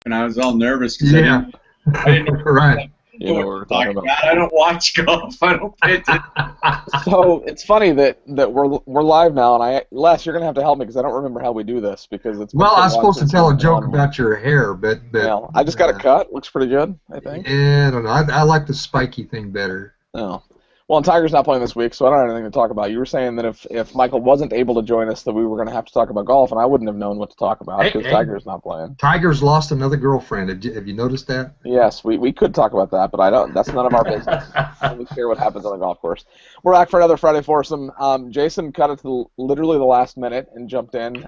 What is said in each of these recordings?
and I was all nervous because I didn't know right. You know what we're talking about. I don't watch golf. I don't pay attention. So it's funny that we're live now, and Les, you're gonna have to help me because I don't remember how we do this because it's been Well, so I was long supposed to since tell a we've been joke on about your hair, but one. I just got a cut. Looks pretty good, I think. yeah, I don't know. I like the spiky thing better. Oh. Well, and Tiger's not playing this week, so I don't have anything to talk about. You were saying that if Michael wasn't able to join us, that we were going to have to talk about golf, and I wouldn't have known what to talk about because Tiger's not playing. Tiger's lost another girlfriend. Have you noticed that? Yes, we could talk about that, but I don't. That's none of our business. I don't care what happens on the golf course. We're back for another Friday Foursome. Jason cut it to literally the last minute and jumped in,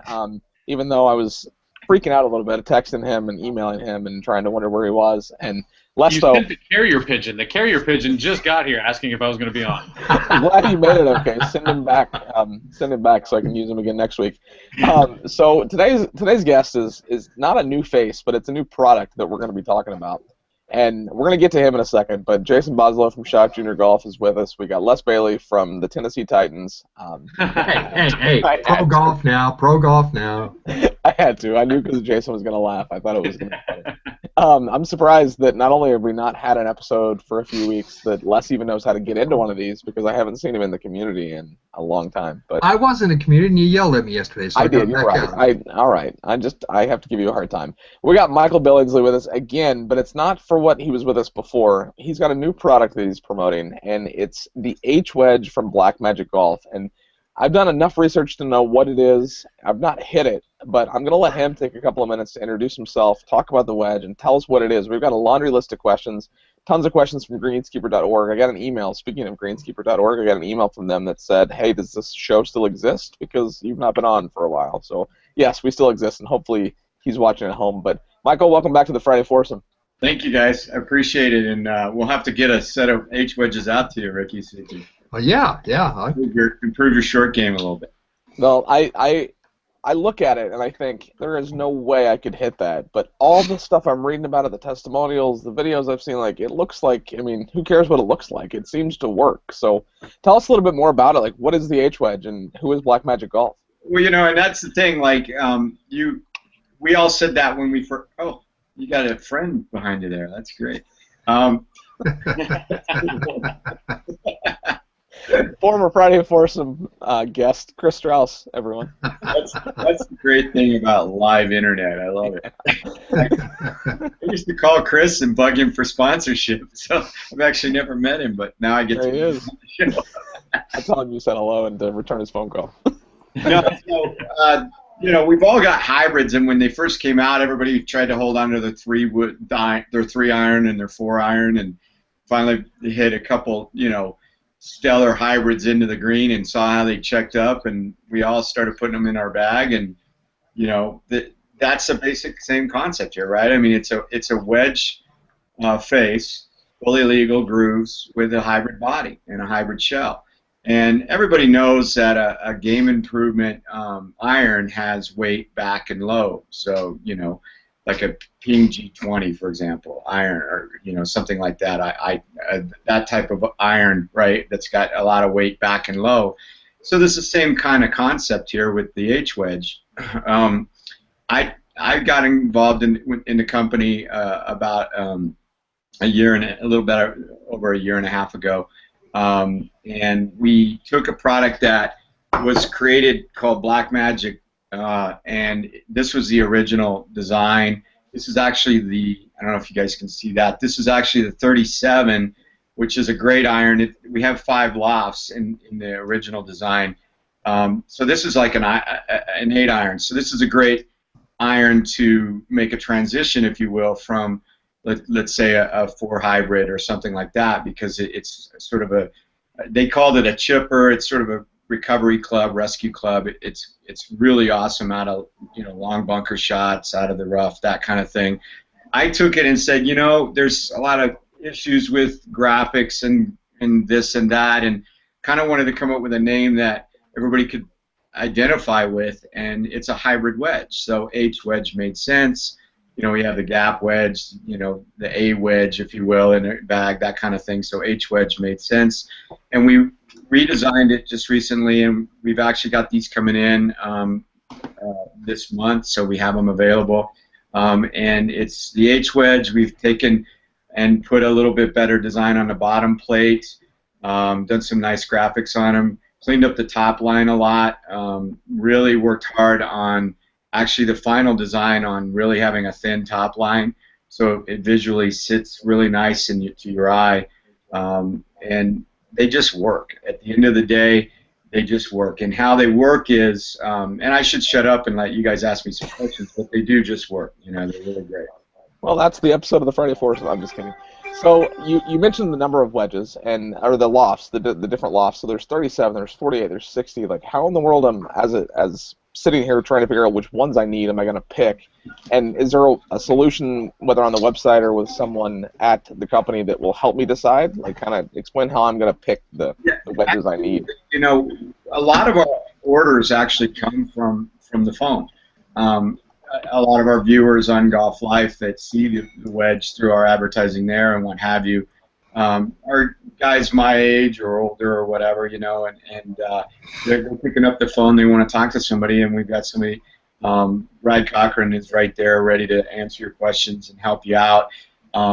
even though I was freaking out a little bit, texting him and emailing him and trying to wonder where he was. And You sent the carrier pigeon. The carrier pigeon just got here asking if I was going to be on. I'm glad you made it okay. Send him back. Send him back so I can use him again next week. So today's guest is not a new face, but it's a new product that we're going to be talking about. And we're going to get to him in a second, but Jason Boslow from Shop Junior Golf is with us. We got Les Bailey from the Tennessee Titans. Hey, pro golf now. I had to. I knew because Jason was going to laugh. I thought it was going to be funny. I'm surprised that not only have we not had an episode for a few weeks, that Les even knows how to get into one of these because I haven't seen him in the community in a long time. But I was in the community and you yelled at me yesterday. So I did. You're right. All right. I have to give you a hard time. We got Michael Billingsley with us again, but it's not for what he was with us before. He's got a new product that he's promoting, and it's the HWedge from Black Magic Golf. And I've done enough research to know what it is. I've not hit it, but I'm going to let him take a couple of minutes to introduce himself, talk about the wedge, and tell us what it is. We've got a laundry list of questions, tons of questions from greenskeeper.org. I got an email, speaking of greenskeeper.org, I got an email from them that said, hey, does this show still exist? Because you've not been on for a while. So, yes, we still exist, and hopefully he's watching at home. But, Michael, welcome back to the Friday Foursome. Thank you, guys. I appreciate it, and we'll have to get a set of HWedges out to you, Ricky, so you can yeah. improve your short game a little bit. Well, I look at it and I think there is no way I could hit that. But all the stuff I'm reading about it, the testimonials, the videos I've seen, like it looks like. I mean, who cares what it looks like? It seems to work. So, tell us a little bit more about it. Like, what is the HWedge and who is Black Magic Golf? Well, and that's the thing. Like, we all said that when we first. Oh, you got a friend behind you there. That's great. Former Friday Foursome guest, Chris Strauss, everyone. That's the great thing about live internet. I love it. I used to call Chris and bug him for sponsorship, so I've actually never met him, but now I get there to he is. I told him you said hello and to return his phone call. We've all got hybrids, and when they first came out, everybody tried to hold on to their 3-iron and their 4-iron, and finally they hit a couple, stellar hybrids into the green and saw how they checked up, and we all started putting them in our bag, and that's a basic same concept here, right? I mean, it's a wedge face, fully legal grooves with a hybrid body and a hybrid shell, and everybody knows that a game improvement iron has weight back and low, so like a Ping G20, for example, iron, or something like that. That type of iron, right? That's got a lot of weight back and low. So this is the same kind of concept here with the HWedge. I got involved in the company about a little bit over a year and a half ago, and we took a product that was created called Black Magic. And this was the original design. This is actually I don't know if you guys can see that. This is actually the 37, which is a great iron. We have 5 lofts in the original design. So this is like an 8-iron. So this is a great iron to make a transition, if you will, from let's say a 4 hybrid or something like that, because it's sort of they called it a chipper. It's sort of a recovery club, rescue club. It's really awesome out of long bunker shots, out of the rough, that kind of thing. I took it and said, there's a lot of issues with graphics and this and that, and kind of wanted to come up with a name that everybody could identify with, and it's a hybrid wedge. So HWedge made sense. We have the gap wedge, the A wedge, if you will, in a bag, that kind of thing. So HWedge made sense, and we redesigned it just recently, and we've actually got these coming in this month, so we have them available. and it's the H-Wedge. We've taken and put a little bit better design on the bottom plate, done some nice graphics on them, cleaned up the top line a lot, really worked hard on actually the final design on really having a thin top line so it visually sits really nice to your eye, and they just work. At the end of the day, they just work. And how they work is, and I should shut up and let you guys ask me some questions, but they do just work. You know, they're really great. Well, that's the episode of the Friday Foursome. I'm just kidding. So you mentioned the number of wedges or the lofts, the different lofts. So there's 37, there's 48, there's 60. Like, how in the world as sitting here trying to figure out which ones I need am I going to pick? And is there a solution, whether on the website or with someone at the company, that will help me decide? Like, kind of explain how I'm going to pick the wedges I need. You know, a lot of our orders actually come from the phone. A lot of our viewers on Golf Life that see the wedge through our advertising there and what have you are guys my age or older or whatever, you know, and they're picking up the phone. They want to talk to somebody, and we've got somebody. Brad Cochran is right there ready to answer your questions and help you out.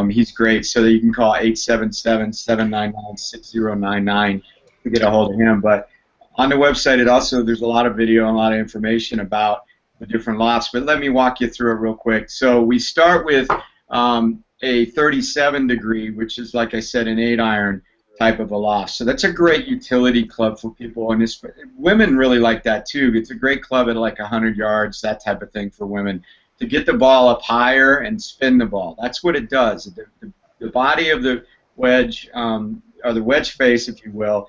He's great, so that you can call 877-799-6099 to get a hold of him. But on the website, there's a lot of video and a lot of information about the different lots, but let me walk you through it real quick. So we start with a 37 degree, which is, like I said, an 8-iron type of a loft. So that's a great utility club for people, and women really like that too. It's a great club at like 100 yards, that type of thing for women, to get the ball up higher and spin the ball. That's what it does. The body of the wedge, or the wedge face, if you will,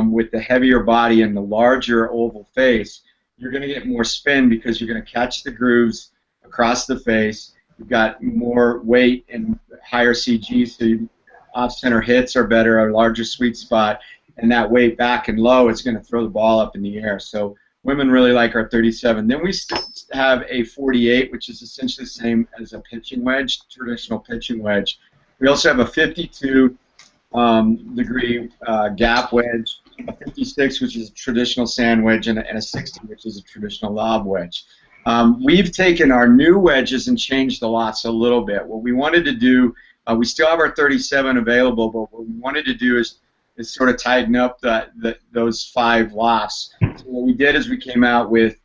with the heavier body and the larger oval face, you're going to get more spin because you're going to catch the grooves across the face. You've got more weight and higher CG, so off-center hits are better, a larger sweet spot, and that weight back and low is going to throw the ball up in the air. So women really like our 37. Then we have a 48, which is essentially the same as a pitching wedge, traditional pitching wedge. We also have a 52 degree gap wedge, a 56, which is a traditional sand wedge, and a 60, which is a traditional lob wedge. We've taken our new wedges and changed the lots a little bit. What we wanted to do, we still have our 37 available, but what we wanted to do is sort of tighten up those 5 lots. So what we did is we came out with,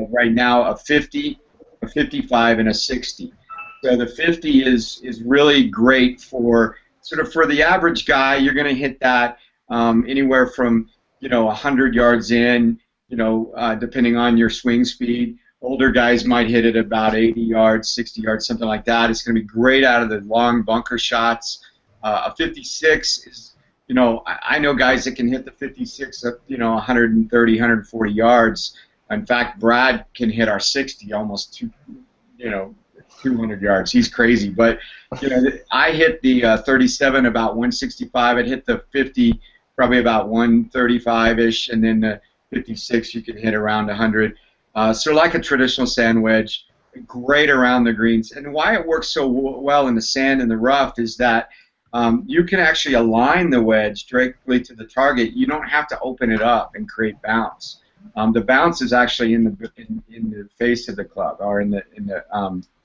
right now, a 50, a 55, and a 60. So the 50 is really great for the average guy. You're going to hit that anywhere from 100 yards in, depending on your swing speed. Older guys might hit it about 80 yards, 60 yards, something like that. It's going to be great out of the long bunker shots. A 56 is, I know guys that can hit the 56 at 130, 140 yards. In fact, Brad can hit our 60 almost 200 yards. He's crazy. But I hit the 37 about 165. I'd hit the 50 probably about 135-ish, and then the 56 you can hit around 100. So like a traditional sand wedge, great around the greens. And why it works so well in the sand and the rough is that you can actually align the wedge directly to the target. You don't have to open it up and create bounce. The bounce is actually in the face of the club, or in the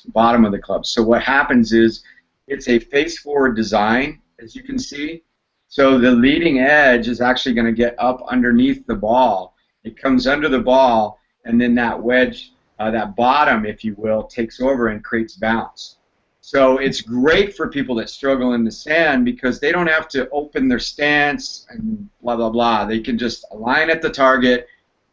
bottom of the club. So what happens is it's a face-forward design, as you can see. So the leading edge is actually going to get up underneath the ball. It comes under the ball, and then that wedge, that bottom, if you will, takes over and creates bounce. So it's great for people that struggle in the sand because they don't have to open their stance and blah, blah, blah. They can just align at the target,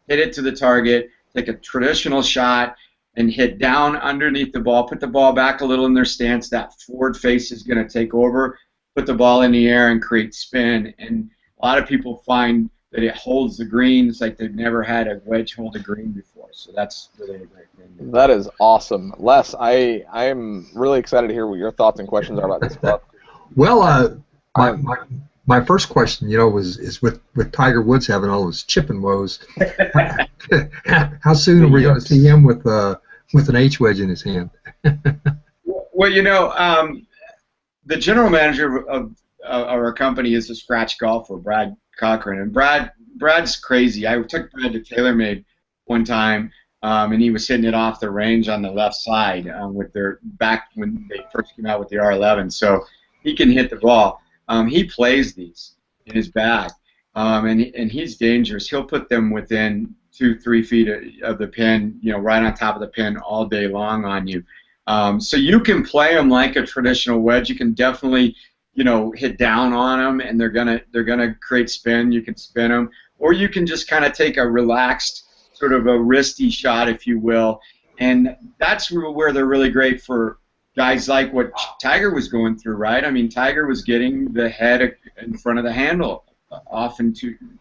hit it to the target, take a traditional shot, and hit down underneath the ball, put the ball back a little in their stance. That forward face is going to take over, put the ball in the air, and create spin. And a lot of people find that it holds the greens like they've never had a wedge hold a green before. So that's really a great thing. That is awesome. Les, I'm really excited to hear what your thoughts and questions are about this club. Well, my first question, is with Tiger Woods having all his chipping woes, how soon are we going to see him with an H-wedge in his hand? Well, the general manager of our company is a scratch golfer, Brad Cochran, and Brad's crazy. I took Brad to TaylorMade one time and he was hitting it off the range on the left side with their back when they first came out with the R11. So he can hit the ball. He plays these in his bag, and he's dangerous. He'll put them within 2-3 feet of the pin, right on top of the pin all day long on you. So you can play them like a traditional wedge. You can definitely, hit down on them, and they're gonna create spin. You can spin them, or you can just kind of take a relaxed, sort of a wristy shot, if you will, and that's where they're really great for guys like what Tiger was going through, right? I mean, Tiger was getting the head in front of the handle often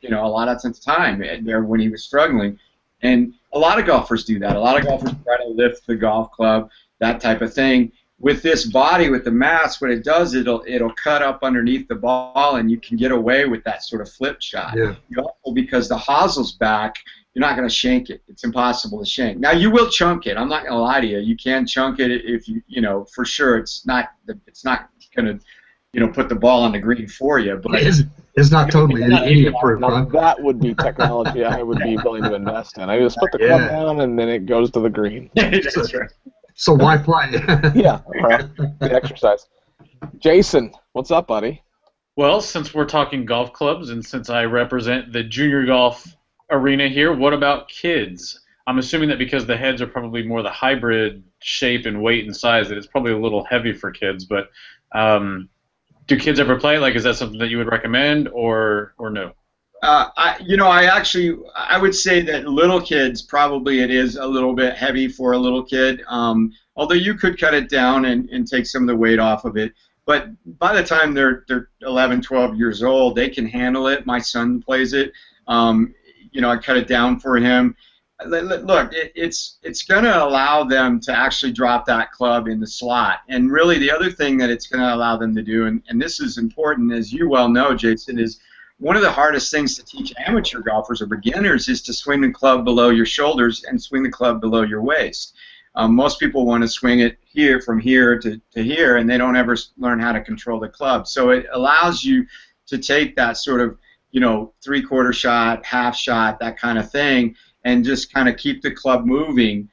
a lot of time there when he was struggling, and a lot of golfers do that. A lot of golfers try to lift the golf club, that type of thing. With this body, with the mass, what it does, it'll cut up underneath the ball, and you can get away with that sort of flip shot. Yeah. You also, because the hossel's back, you're not going to shank it. It's impossible to shank. Now you will chunk it. I'm not going to lie to you. You can chunk it if for sure. It's not going to put the ball on the green for you. But it's not totally idiot proof. Now, that would be technology I would be willing to invest in. I just put the club down and then it goes to the green. That's right. So why play? Yeah, the exercise. Jason, what's up, buddy? Well, since we're talking golf clubs and since I represent the junior golf arena here, what about kids? I'm assuming that because the heads are probably more the hybrid shape and weight and size, that it's probably a little heavy for kids. But do kids ever play? Like, is that something that you would recommend, or no? I would say that little kids, probably it is a little bit heavy for a little kid, although you could cut it down and take some of the weight off of it. But by the time they're 11, 12 years old, they can handle it. My son plays it. I cut it down for him. Look, it's going to allow them to actually drop that club in the slot. And really the other thing that it's going to allow them to do, and this is important, as you well know, Jason, is one of the hardest things to teach amateur golfers or beginners is to swing the club below your shoulders and swing the club below your waist. Most people want to swing it from here to here, and they don't ever learn how to control the club. So it allows you to take that sort of, three-quarter shot, half shot, that kind of thing, and just kind of keep the club moving.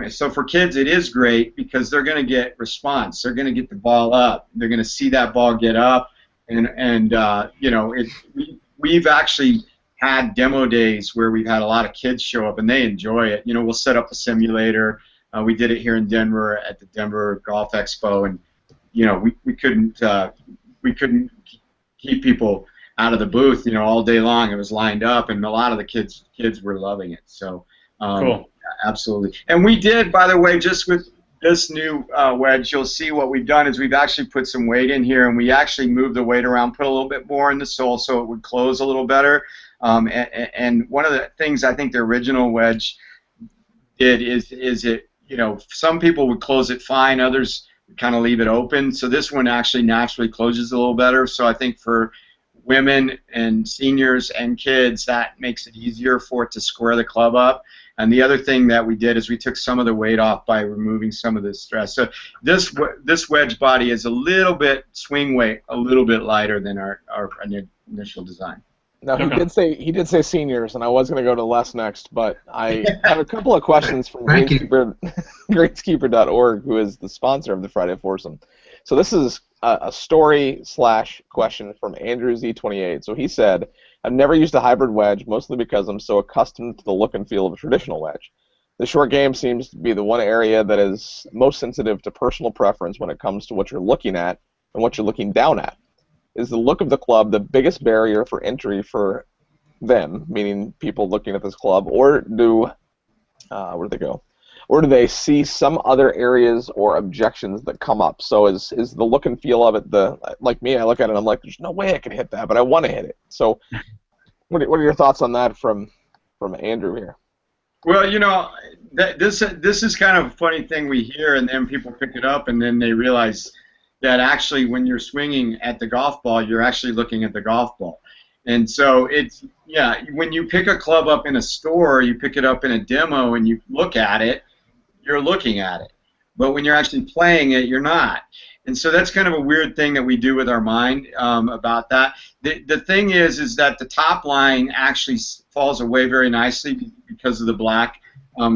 So for kids, it is great because they're going to get response. They're going to get the ball up. They're going to see that ball get up. We've actually had demo days where we've had a lot of kids show up and they enjoy it. We'll set up a simulator. We did it here in Denver at the Denver Golf Expo, and we couldn't keep people out of the booth all day long. It was lined up, and a lot of the kids were loving it. So cool. Absolutely. And we did, by the way, just with this new wedge, you'll see what we've done is we've actually put some weight in here, and we actually moved the weight around, put a little bit more in the sole so it would close a little better. And one of the things I think the original wedge did is it, some people would close it fine, others would kind of leave it open. So this one actually naturally closes a little better. So I think for women and seniors and kids, that makes it easier for it to square the club up. And the other thing that we did is we took some of the weight off by removing some of the stress. So this wedge body is a little bit swing weight, a little bit lighter than our initial design. Now he did say seniors, and I was going to go to Les next, but I have a couple of questions from Greenskeeper.org, who is the sponsor of the Friday Foursome. So this is a story/question from Andrew Z28. So he said, I've never used a hybrid wedge, mostly because I'm so accustomed to the look and feel of a traditional wedge. The short game seems to be the one area that is most sensitive to personal preference when it comes to what you're looking at and what you're looking down at. Is the look of the club the biggest barrier for entry for them, meaning people looking at this club, or do where do they go? Or do they see some other areas or objections that come up? So is the look and feel of it like me? I look at it and I'm like, there's no way I can hit that, but I want to hit it. So what are your thoughts on that from Andrew here? Well, this is kind of a funny thing we hear, and then people pick it up, and then they realize that actually when you're swinging at the golf ball, you're actually looking at the golf ball. And so when you pick a club up in a store, you pick it up in a demo and you look at it, you're looking at it. But when you're actually playing it, you're not. And so that's kind of a weird thing that we do with our mind about that. The thing is that the top line actually falls away very nicely because of the black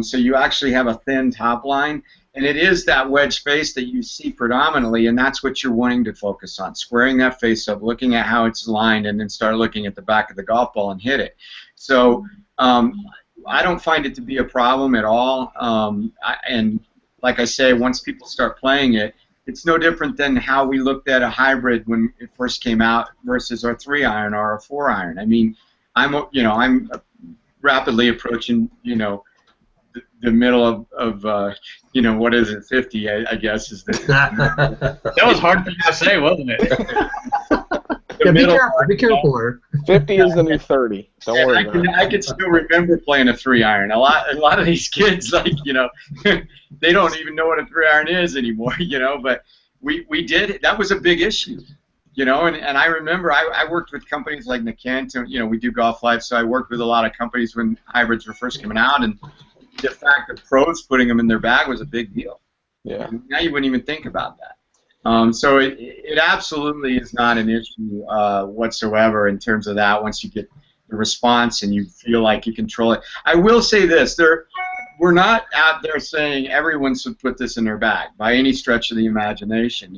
So you actually have a thin top line, and it is that wedge face that you see predominantly, and that's what you're wanting to focus on, squaring that face up, looking at how it's lined, and then start looking at the back of the golf ball and hit it. So I don't find it to be a problem at all, and like I say, once people start playing it, it's no different than how we looked at a hybrid when it first came out versus our 3-iron or a 4-iron. I mean, I'm rapidly approaching, the middle of what is it, 50, I guess is the. That was hard for you to say, wasn't it? Be careful there. 50 is the new 30. Don't worry about it. I can still remember playing a 3-iron. A lot of these kids, they don't even know what a 3-iron is anymore, but we did. That was a big issue, and I remember I worked with companies like Nikan, we do Golf Life, so I worked with a lot of companies when hybrids were first coming out, and the fact that pros putting them in their bag was a big deal. Yeah. And now you wouldn't even think about that. So it absolutely is not an issue whatsoever in terms of that once you get the response and you feel like you control it. I will say this, we're not out there saying everyone should put this in their bag by any stretch of the imagination,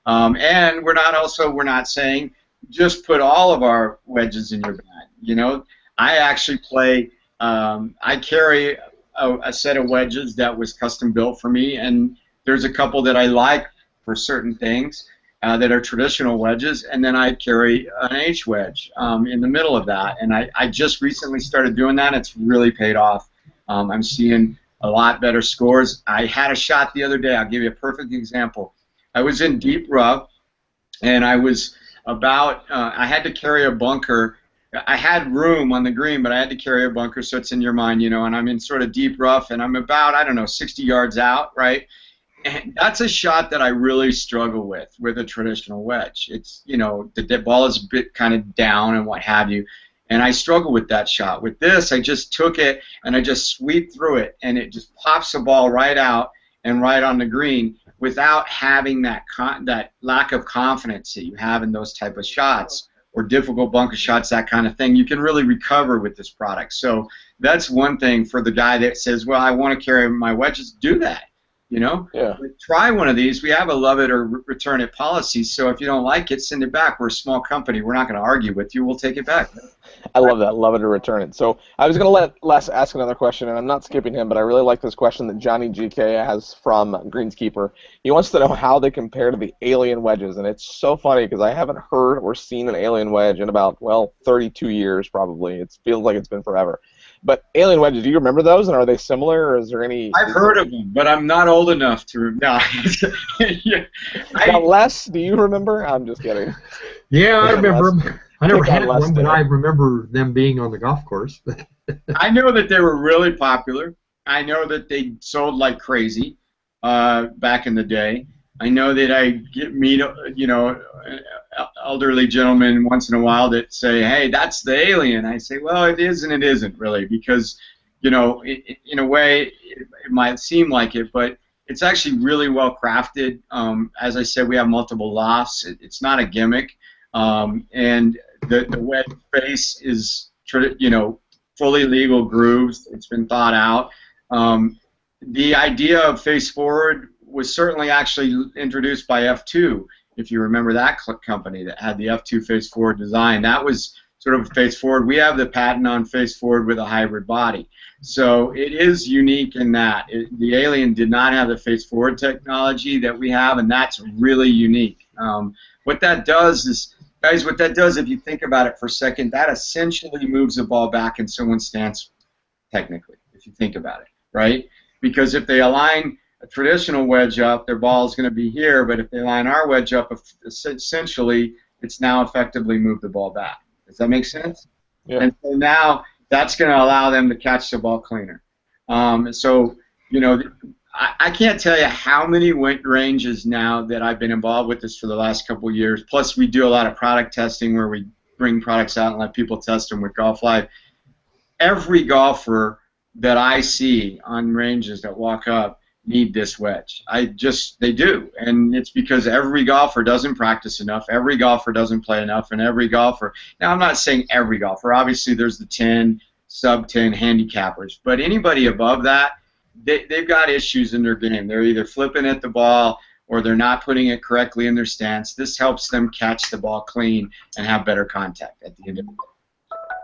and we're not saying just put all of our wedges in your bag. I actually I carry a set of wedges that was custom built for me, and there's a couple that I like for certain things that are traditional wedges, and then I carry an H-wedge in the middle of that, and I just recently started doing that. It's really paid off. I'm seeing a lot better scores. I had a shot the other day. I'll give you a perfect example. I was in deep rough, and I was I had to carry a bunker. I had room on the green, but I had to carry a bunker, so it's in your mind, and I'm in sort of deep rough, and I'm about, 60 yards out, right? And that's a shot that I really struggle with a traditional wedge. It's, the ball is a bit kind of down and what have you, and I struggle with that shot. With this, I just took it, and I just sweep through it, and it just pops the ball right out and right on the green without having that lack of confidence that you have in those type of shots, or difficult bunker shots, that kind of thing. You can really recover with this product. So that's one thing for the guy that says, well, I want to carry my wedges. Do that, Yeah. But try one of these. We have a love it or return it policy, so if you don't like it, send it back. We're a small company. We're not going to argue with you. We'll take it back. I love that. Love it or return it. So I was going to let Les ask another question, and I'm not skipping him, but I really like this question that Johnny GK has from Greenskeeper. He wants to know how they compare to the alien wedges, and it's so funny because I haven't heard or seen an alien wedge in about, 32 years probably. It feels like it's been forever. But alien wedges, do you remember those, and are they similar, or is there any? I've heard of them, but I'm not old enough to remember. No. Now, Les, do you remember? I'm just kidding. Yeah, I remember them. I never had Les one, but I remember them being on the golf course. I know that they were really popular. I know that they sold like crazy back in the day. I know that I meet, elderly gentlemen once in a while that say, hey, that's the alien. I say, well, it is and it isn't really, because, in a way it might seem like it, but it's actually really well crafted. As I said, we have multiple lofts. It's not a gimmick. And the wedge face is, fully legal grooves. It's been thought out. The idea of face forward was certainly actually introduced by F2, if you remember that company that had the F2 face forward design. That was sort of face forward. We have the patent on face forward with a hybrid body. So it is unique in that. The Alien did not have the face forward technology that we have, and that's really unique. What that does is, guys, if you think about it for a second, that essentially moves the ball back in someone's stance, technically, if you think about it, right? Because if they align a traditional wedge up, their ball is going to be here, but if they line our wedge up, essentially, it's now effectively moved the ball back. Does that make sense? Yeah. And so now that's going to allow them to catch the ball cleaner. So, I can't tell you how many ranges now that I've been involved with this for the last couple of years. Plus, we do a lot of product testing where we bring products out and let people test them with Golf Live. Every golfer that I see on ranges that walk up need this wedge. They do. And it's because every golfer doesn't practice enough, every golfer doesn't play enough, and every golfer, now I'm not saying every golfer, obviously there's the 10, sub-10 handicappers. But anybody above that, they've got issues in their game. They're either flipping at the ball or they're not putting it correctly in their stance. This helps them catch the ball clean and have better contact at the end of the day.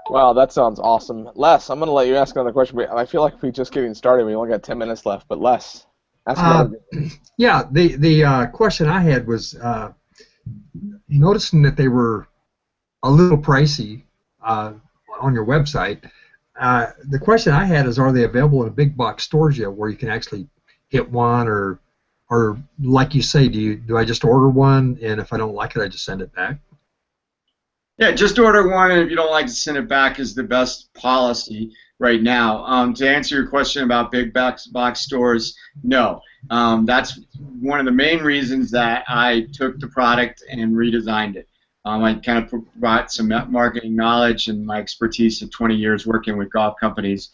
Wow, that sounds awesome. Les, I'm going to let you ask another question. I feel like we're just getting started. We only got 10 minutes left. But Les, ask another. Yeah, the question I had was noticing that they were a little pricey on your website. The question I had is, are they available in big box stores yet, where you can actually hit one, or like you say, do I just order one, and if I don't like it, I just send it back? Yeah, just order one, and if you don't like to send it back is the best policy right now. To answer your question about big box stores, no. That's one of the main reasons that I took the product and redesigned it. I kind of brought some marketing knowledge and my expertise of 20 years working with golf companies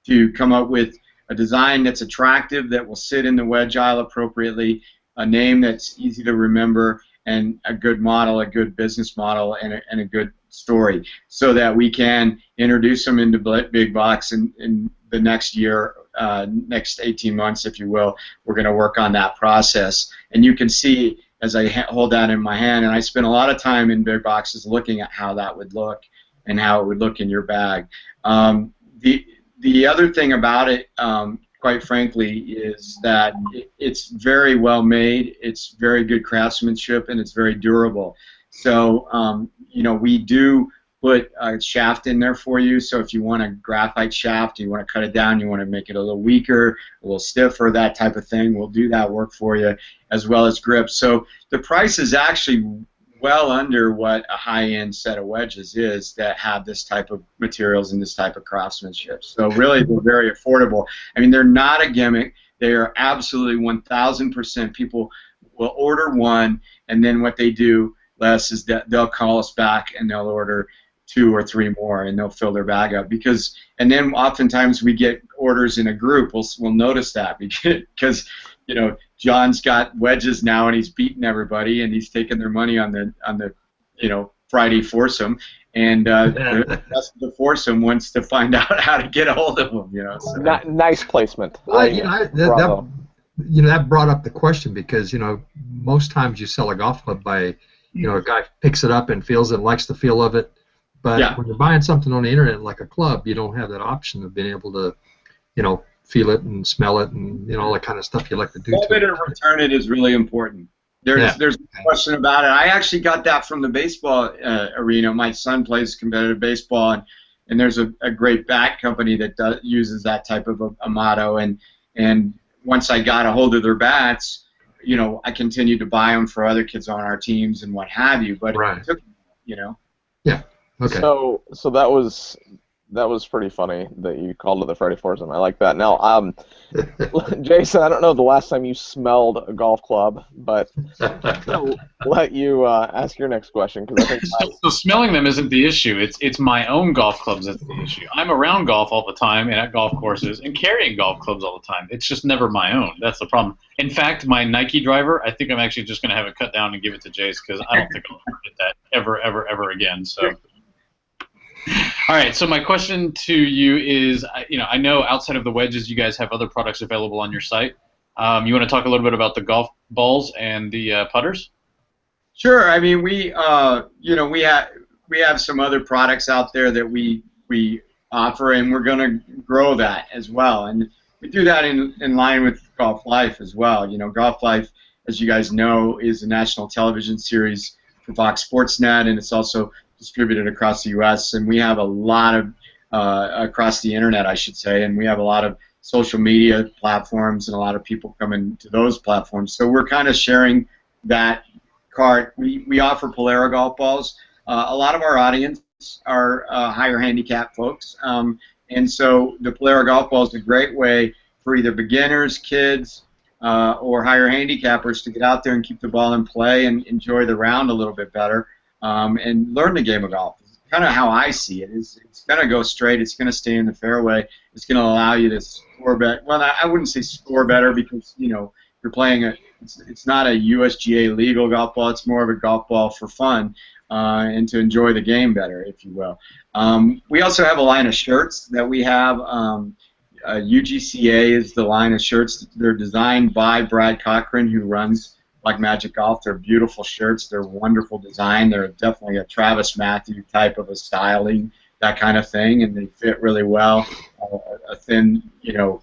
to come up with a design that's attractive, that will sit in the wedge aisle appropriately, a name that's easy to remember, and a good model, a good business model, and a good story, so that we can introduce them into big box in the next year, next 18 months, if you will. We're going to work on that process. And you can see, as I hold that in my hand, and I spent a lot of time in big boxes looking at how that would look and how it would look in your bag. The other thing about it, quite frankly, is that it's very well made, it's very good craftsmanship, and it's very durable. So, you know, we do put a shaft in there for you, so if you want a graphite shaft, you want to cut it down, you want to make it a little weaker, a little stiffer, that type of thing, we'll do that work for you, as well as grips. So the price is actually well under what a high-end set of wedges is that have this type of materials and this type of craftsmanship. So really, they're very affordable. I mean, they're not a gimmick. They are absolutely 1,000%. People will order one, and then what they do, Les, is that they'll call us back and they'll order 2 or 3 more, and they'll fill their bag up. And then oftentimes we get orders in a group. We'll notice that because you know, John's got wedges now, and he's beating everybody, and he's taking their money on the you know, Friday Foursome, and the rest of the foursome wants to find out how to get a hold of them. You know, so. Nice placement. Well, that brought up the question, because you know, most times you sell a golf club by, you know, a guy picks it up and feels it, likes the feel of it. But when you're buying something on the internet like a club, you don't have that option of being able to, you know, feel it and smell it and, you know, all that kind of stuff you like to do. Hold it and return it is really important. There's no question about it. I actually got that from the baseball arena. My son plays competitive baseball, and there's a great bat company that uses that type of a motto. And once I got a hold of their bats, you know, I continued to buy them for other kids on our teams and what have you. But it took, you know. Yeah. Okay. So that was pretty funny that you called it the Friday Foursome. I like that. Now, Jason, I don't know the last time you smelled a golf club, but I'll let you ask your next question. Cause I think so smelling them isn't the issue. It's my own golf clubs that's the issue. I'm around golf all the time and at golf courses and carrying golf clubs all the time. It's just never my own. That's the problem. In fact, my Nike driver, I think I'm actually just going to have it cut down and give it to Jace, because I don't think I'll ever get that ever again. So. All right, so my question to you is, you know, I know outside of the wedges, you guys have other products available on your site. You want to talk a little bit about the golf balls and the putters? Sure. I mean, we have some other products out there that we offer, and we're going to grow that as well. And we do that in line with Golf Life as well. You know, Golf Life, as you guys know, is a national television series for Fox Sports Net, and it's also distributed across the U.S., and we have a lot of across the internet, I should say, and we have a lot of social media platforms and a lot of people coming to those platforms. So we're kind of sharing that cart. We offer Polera golf balls. A lot of our audience are higher handicap folks, and so the Polera golf ball is a great way for either beginners, kids, or higher handicappers to get out there and keep the ball in play and enjoy the round a little bit better. And learn the game of golf. It's kind of how I see it. It's going to go straight. It's going to stay in the fairway. It's going to allow you to score better. Well, I wouldn't say score better, because, you know, you're playing it's not a USGA legal golf ball. It's more of a golf ball for fun and to enjoy the game better, if you will. We also have a line of shirts that we have. UGCA is the line of shirts. They're designed by Brad Cochran, who runs Like Magic Golf. They're beautiful shirts. They're wonderful design. They're definitely a Travis Matthew type of a styling, that kind of thing, and they fit really well. A thin,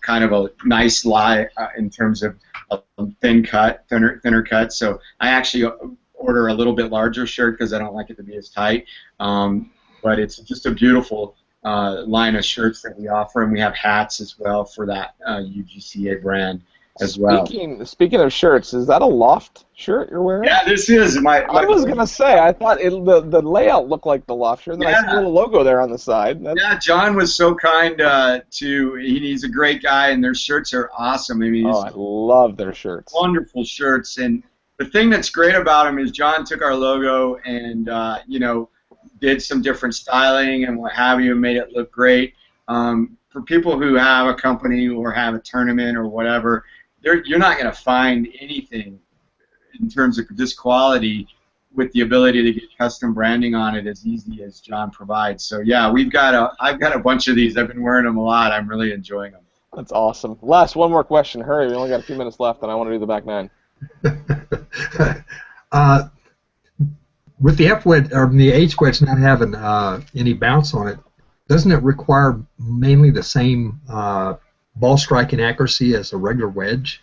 kind of a nice lie in terms of a thinner cut. So I actually order a little bit larger shirt because I don't like it to be as tight. But it's just a beautiful line of shirts that we offer, and we have hats as well for that UGCA brand as well. Speaking of shirts, is that a Loft shirt you're wearing? Yeah, this is my I was gonna say, I thought the layout looked like the Loft shirt, and then I see a little logo there on the side. Yeah, John was so kind he's a great guy, and their shirts are awesome. I mean, I love their shirts. Wonderful shirts, and the thing that's great about them is John took our logo and did some different styling and what have you, and made it look great. For people who have a company or have a tournament or whatever, you're not going to find anything in terms of this quality with the ability to get custom branding on it as easy as John provides. So yeah, I've got a bunch of these. I've been wearing them a lot. I'm really enjoying them. That's awesome. Last one more question. Hurry, we only got a few minutes left, and I want to do the back nine. With the F-wedge or the H-wedge not having any bounce on it, doesn't it require mainly the same ball striking accuracy as a regular wedge?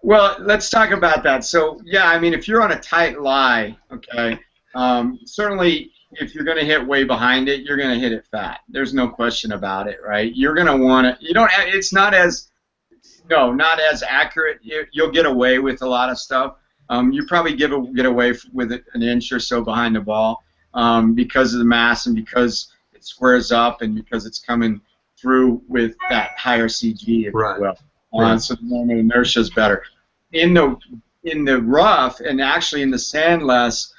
Well, let's talk about that. So yeah, I mean, if you're on a tight lie, okay, certainly if you're going to hit way behind it, you're going to hit it fat. There's no question about it, right? You're going to want it. You don't. It's not as accurate. You'll get away with a lot of stuff. You probably get away with it an inch or so behind the ball because of the mass and because it squares up and because it's coming through with that higher CG, if you will. So the normal inertia is better. In the rough and actually in the sand less,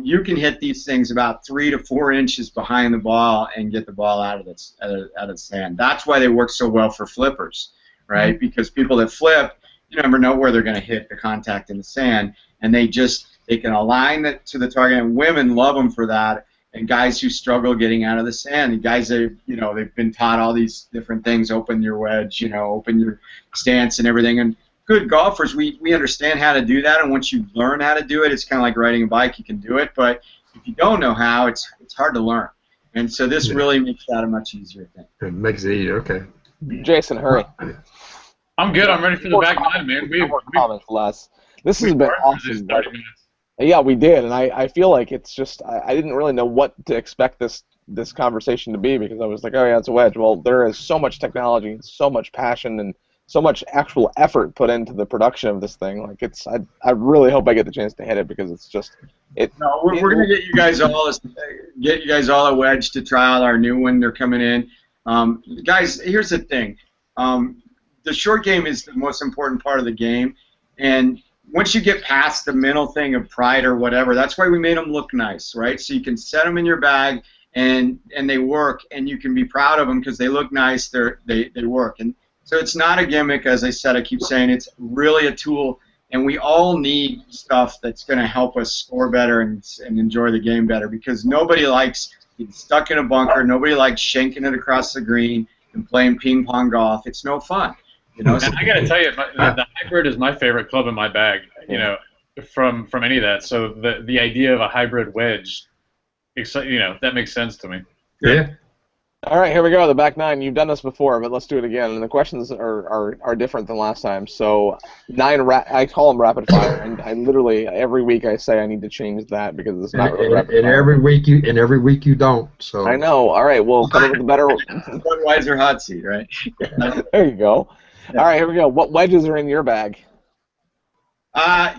you can hit these things about 3 to 4 inches behind the ball and get the ball out of the sand. That's why they work so well for flippers, right? Mm-hmm. Because people that flip, you never know where they're going to hit the contact in the sand, and they can align it to the target. And women love them for that. And guys who struggle getting out of the sand, and guys that they've been taught all these different things, open your wedge, open your stance and everything. And good golfers, we understand how to do that. And once you learn how to do it, it's kind of like riding a bike. You can do it, but if you don't know how, it's hard to learn. And so this really makes that a much easier thing. It makes it easier. Okay. Jason, hurry. I'm good. I'm ready for the back nine, man. This has been awesome. Yeah, we did, and I feel like it's just I didn't really know what to expect this conversation to be because I was like, oh yeah, it's a wedge. Well, there is so much technology, so much passion, and so much actual effort put into the production of this thing. Like I really hope I get the chance to hit it because it's just it. No, we're gonna get you guys all a wedge to try out our new one. They're coming in, guys. Here's the thing. The short game is the most important part of the game, and once you get past the mental thing of pride or whatever, that's why we made them look nice, right? So you can set them in your bag, and they work, and you can be proud of them because they look nice. They work, and so it's not a gimmick, as I said. I keep saying it's really a tool, and we all need stuff that's going to help us score better and enjoy the game better because nobody likes getting stuck in a bunker. Nobody likes shanking it across the green and playing ping pong golf. It's no fun. And I got to tell you, the hybrid is my favorite club in my bag. From any of that. So the idea of a hybrid wedge, that makes sense to me. Yeah. All right, here we go. The back nine. You've done this before, but let's do it again. And the questions are different than last time. So I call them rapid fire, and I literally every week I say I need to change that because it's not really rapid fire. And every week you don't. So I know. All right, we'll come up with a better. Budweiser hot seat, right? There you go. All right, here we go. What wedges are in your bag? I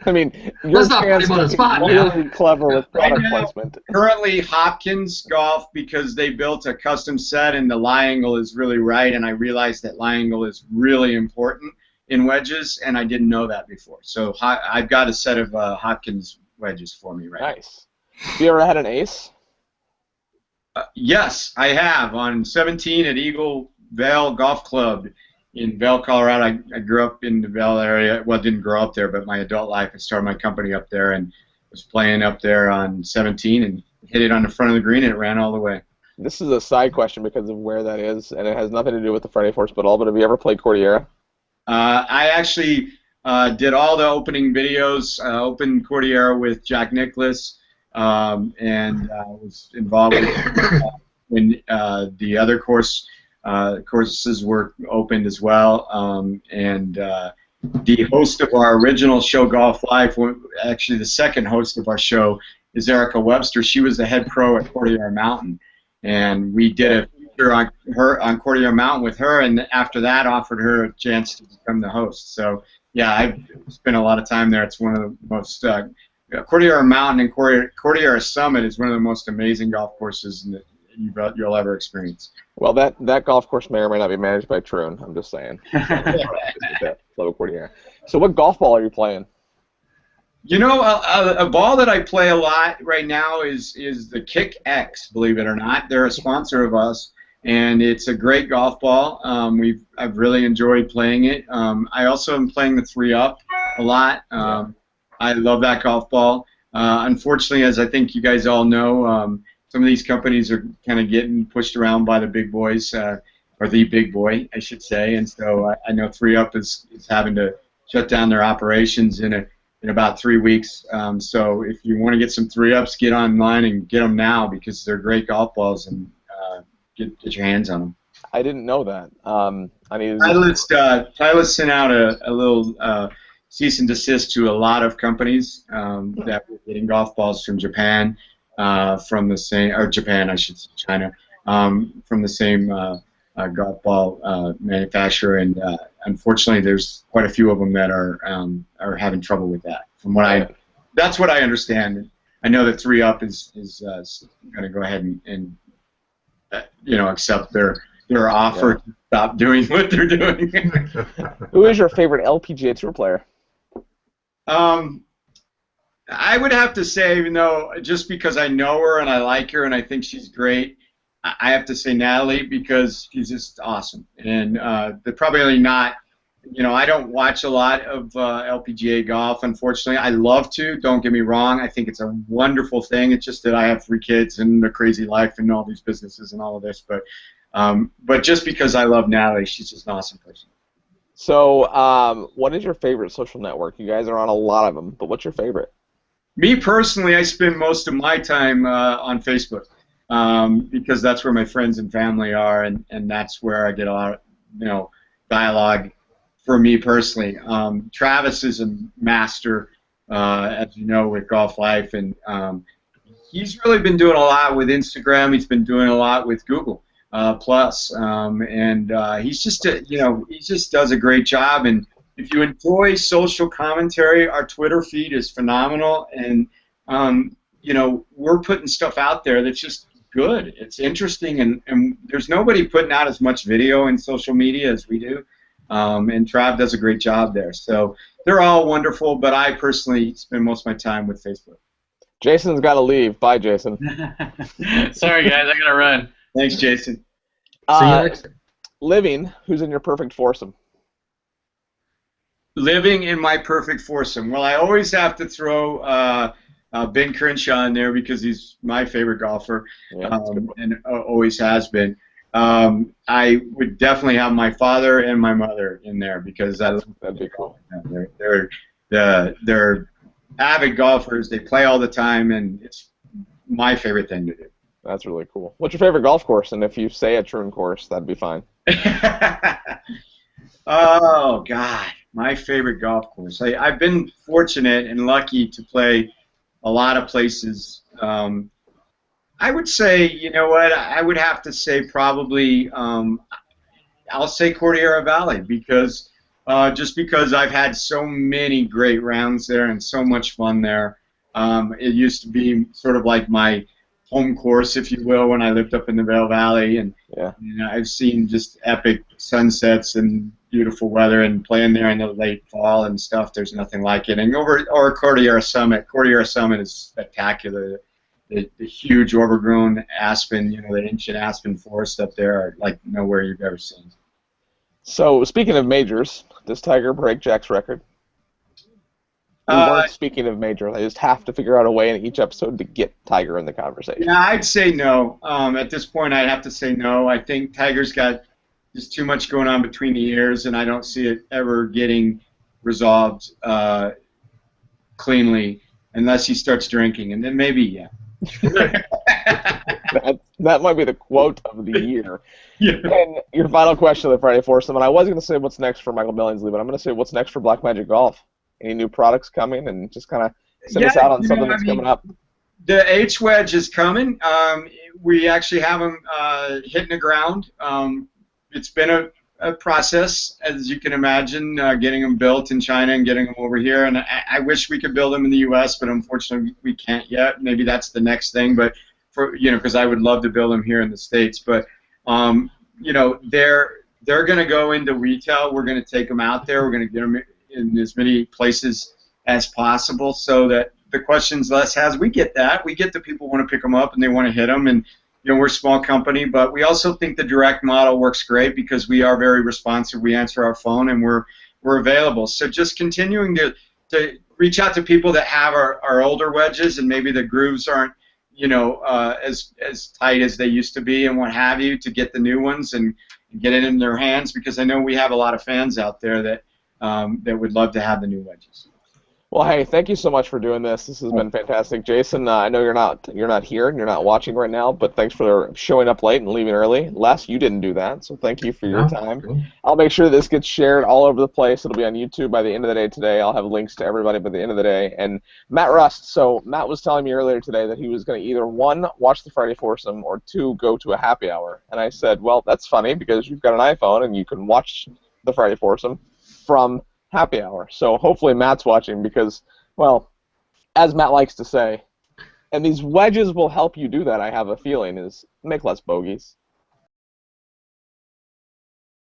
mean, you're not really clever with product placement. Currently, Hopkins Golf, because they built a custom set and the lie angle is really right, and I realized that lie angle is really important in wedges, and I didn't know that before. So I've got a set of Hopkins wedges for me right now. Nice. Have you ever had an ace? Yes, I have. On 17 at Eagle Vale Golf Club in Vail, Colorado. I grew up in the Vail area. Well, didn't grow up there, but my adult life, I started my company up there and was playing up there on 17 and hit it on the front of the green, and it ran all the way. This is a side question because of where that is, and it has nothing to do with the Friday Foursome at all, but have you ever played Cordillera? I actually did all the opening videos, opened Cordillera with Jack Nicklaus, and was involved with when the other courses were opened as well. And the host of our original show, Golf Life, actually the second host of our show, is Erica Webster. She was the head pro at Cordillera Mountain, and we did a feature on Cordillera Mountain with her, and after that offered her a chance to become the host. So yeah, I've spent a lot of time there. It's one of the most Cordillera Mountain and Cordillera Summit is one of the most amazing golf courses that you'll ever experience. Well, that golf course may or may not be managed by Troon. I'm just saying. Cordillera. So what golf ball are you playing? You know, a ball that I play a lot right now is the Kick X, believe it or not. They're a sponsor of us, and it's a great golf ball. I've really enjoyed playing it. I also am playing the 3-Up a lot. I love that golf ball. Unfortunately, as I think you guys all know, some of these companies are kind of getting pushed around by the big boys, or the big boy, I should say, and so I know 3-Up is having to shut down their operations in about 3 weeks. So if you want to get some 3-Ups, get online and get them now because they're great golf balls, and get your hands on them. I didn't know that. Titleist sent out a little cease and desist to a lot of companies that were getting golf balls from Japan, from the same, or Japan, I should say, China, from the same golf ball manufacturer, and unfortunately, there's quite a few of them that are having trouble with that. That's what I understand. I know that 3-Up is going to go ahead and accept their offer to stop doing what they're doing. Who is your favorite LPGA Tour player? I would have to say, even though just because I know her and I like her and I think she's great, I have to say Natalie because she's just awesome. And they're probably not, I don't watch a lot of LPGA golf, unfortunately. I love to, don't get me wrong. I think it's a wonderful thing. It's just that I have 3 kids and a crazy life and all these businesses and all of this. But just because I love Natalie, she's just an awesome person. So what is your favorite social network? You guys are on a lot of them, but what's your favorite? Me personally, I spend most of my time on Facebook. Because that's where my friends and family are, and that's where I get a lot of, dialogue for me personally. Travis is a master, as you know, with Golf Life, and he's really been doing a lot with Instagram. He's been doing a lot with Google Plus, and he's just, he just does a great job. And if you enjoy social commentary, our Twitter feed is phenomenal, and we're putting stuff out there that's just good. It's interesting, and there's nobody putting out as much video in social media as we do, and Trav does a great job there. So they're all wonderful, but I personally spend most of my time with Facebook. Jason's got to leave. Bye, Jason. Sorry, guys, I got to run. Thanks, Jason. See you next time. Living, who's in your perfect foursome? Living in my perfect foursome. Well, I always have to throw Ben Crenshaw in there because he's my favorite golfer, and always has been. I would definitely have my father and my mother in there because that'd be cool. They're avid golfers. They play all the time, and it's my favorite thing to do. That's really cool. What's your favorite golf course? And if you say a Troon course, that'd be fine. Oh God, my favorite golf course. I've been fortunate and lucky to play a lot of places. I would say, you know what, I would have to say probably, I'll say Cordillera Valley because just because I've had so many great rounds there and so much fun there. It used to be sort of like my home course, if you will, when I lived up in the Vail Valley, and I've seen just epic sunsets and beautiful weather, and playing there in the late fall and stuff. There's nothing like it. And or Cordillera Summit. Cordillera Summit is spectacular. The huge overgrown aspen, the ancient aspen forest up there, are like nowhere you've ever seen. So, speaking of majors, does Tiger break Jack's record? We weren't speaking of majors. I just have to figure out a way in each episode to get Tiger in the conversation. Yeah, I'd say no. At this point, I'd have to say no. I think Tiger's got just too much going on between the ears, and I don't see it ever getting resolved cleanly unless he starts drinking, and then maybe, yeah. that might be the quote of the year. Yeah. And your final question of the Friday Foursome, and I was going to say what's next for Michael Billingsley, but I'm going to say what's next for Blackmagic Golf. Any new products coming, and just kind of send us out on something that's coming up. The HWedge is coming. We actually have them hitting the ground. It's been a process, as you can imagine, getting them built in China and getting them over here. And I wish we could build them in the U.S., but unfortunately we can't yet. Maybe that's the next thing, but because I would love to build them here in the States. But they're going to go into retail. We're going to take them out there. We're going to get them in as many places as possible, so that the questions Les has, we get that. We get the people want to pick them up and they want to hit them, and we're a small company, but we also think the direct model works great because we are very responsive. We answer our phone and we're available. So just continuing to reach out to people that have our older wedges and maybe the grooves aren't as tight as they used to be and what have you, to get the new ones and get it in their hands, because I know we have a lot of fans out there that would love to have the new wedges. Well, hey, thank you so much for doing this. This has been fantastic. Jason, I know you're not here and you're not watching right now, but thanks for showing up late and leaving early. Les, you didn't do that, so thank you for your time. Cool. I'll make sure this gets shared all over the place. It'll be on YouTube by the end of the day today. I'll have links to everybody by the end of the day. And Matt Rust, so Matt was telling me earlier today that he was going to either, 1, watch the Friday Foursome, or 2, go to a happy hour. And I said, well, that's funny because you've got an iPhone and you can watch the Friday Foursome from happy hour. So hopefully Matt's watching because, well, as Matt likes to say, and these wedges will help you do that, I have a feeling, is make less bogeys.